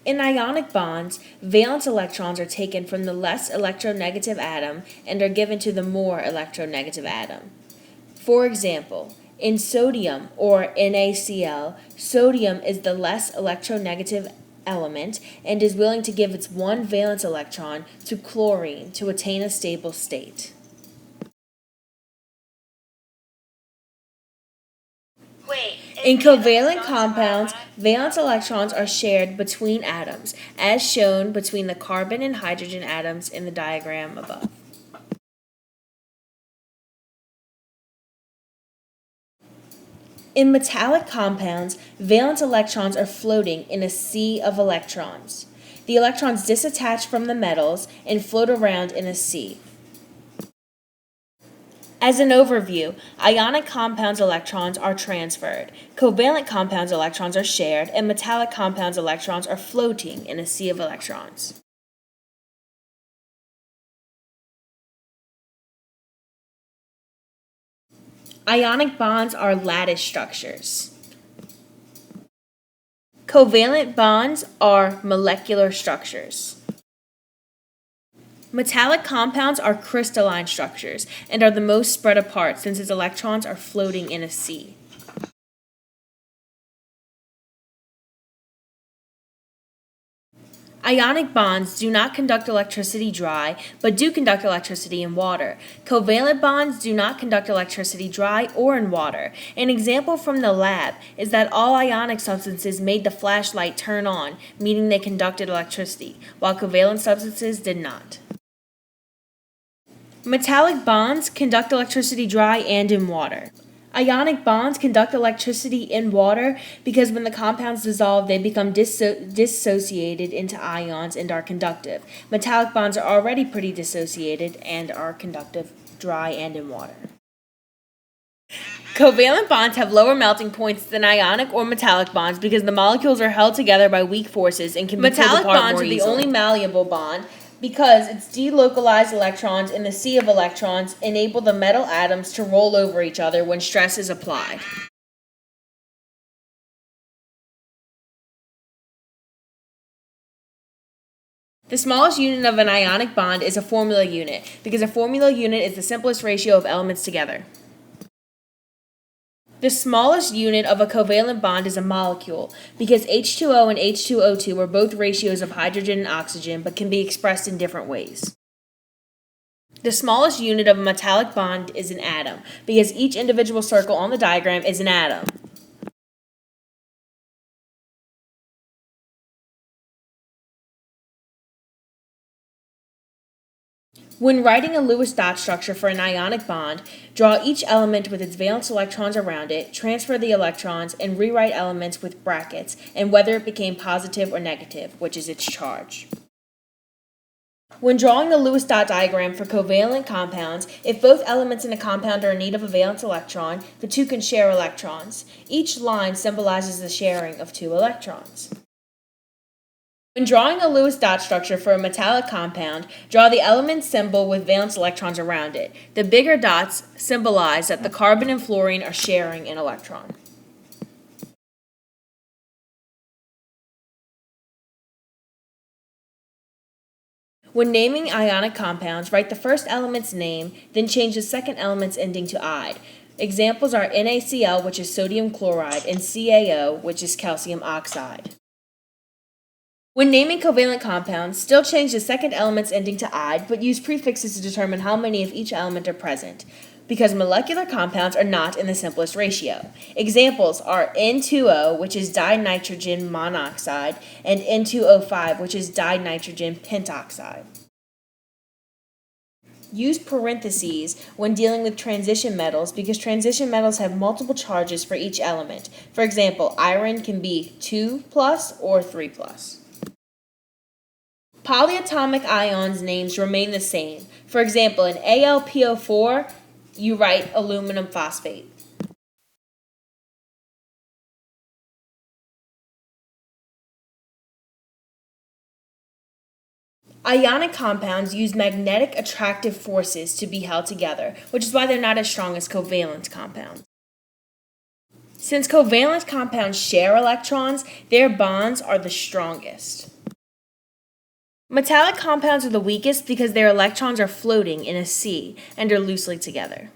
In ionic bonds, valence electrons are taken from the less electronegative atom and are given to the more electronegative atom. For example, in sodium, or NaCl, sodium is the less electronegative element and is willing to give its one valence electron to chlorine to attain a stable state. In covalent compounds, valence electrons are shared between atoms, as shown between the carbon and hydrogen atoms in the diagram above. In metallic compounds, valence electrons are floating in a sea of electrons. The electrons disattach from the metals and float around in a sea. As an overview, ionic compounds electrons are transferred, covalent compounds electrons are shared, and metallic compounds electrons are floating in a sea of electrons. Ionic bonds are lattice structures. Covalent bonds are molecular structures. Metallic compounds are crystalline structures and are the most spread apart since its electrons are floating in a sea. Ionic bonds do not conduct electricity dry, but do conduct electricity in water. Covalent bonds do not conduct electricity dry or in water. An example from the lab is that all ionic substances made the flashlight turn on, meaning they conducted electricity, while covalent substances did not. Metallic bonds conduct electricity dry and in water. Ionic bonds conduct electricity in water because when the compounds dissolve, they become dissociated into ions and are conductive. Metallic bonds are already pretty dissociated and are conductive, dry, and in water. Covalent bonds have lower melting points than ionic or metallic bonds because the molecules are held together by weak forces and can be pulled apart more easily. Metallic bonds are the only malleable bond because its delocalized electrons in the sea of electrons enable the metal atoms to roll over each other when stress is applied. The smallest unit of an ionic bond is a formula unit because a formula unit is the simplest ratio of elements together. The smallest unit of a covalent bond is a molecule because H2O and H2O2 are both ratios of hydrogen and oxygen but can be expressed in different ways. The smallest unit of a metallic bond is an atom because each individual circle on the diagram is an atom. When writing a Lewis dot structure for an ionic bond, draw each element with its valence electrons around it, transfer the electrons, and rewrite elements with brackets, and whether it became positive or negative, which is its charge. When drawing the Lewis dot diagram for covalent compounds, if both elements in a compound are in need of a valence electron, the two can share electrons. Each line symbolizes the sharing of two electrons. When drawing a Lewis dot structure for a metallic compound, draw the element symbol with valence electrons around it. The bigger dots symbolize that the carbon and fluorine are sharing an electron. When naming ionic compounds, write the first element's name, then change the second element's ending to "ide." Examples are NaCl, which is sodium chloride, and CaO, which is calcium oxide. When naming covalent compounds, still change the second element's ending to "ide," but use prefixes to determine how many of each element are present, because molecular compounds are not in the simplest ratio. Examples are N2O, which is dinitrogen monoxide, and N2O5, which is dinitrogen pentoxide. Use parentheses when dealing with transition metals because transition metals have multiple charges for each element. For example, iron can be 2 plus or 3 plus. Polyatomic ions names remain the same. For example, in AlPO4, you write aluminum phosphate. Ionic compounds use magnetic attractive forces to be held together, which is why they're not as strong as covalent compounds. Since covalent compounds share electrons, their bonds are the strongest. Metallic compounds are the weakest because their electrons are floating in a sea and are loosely together.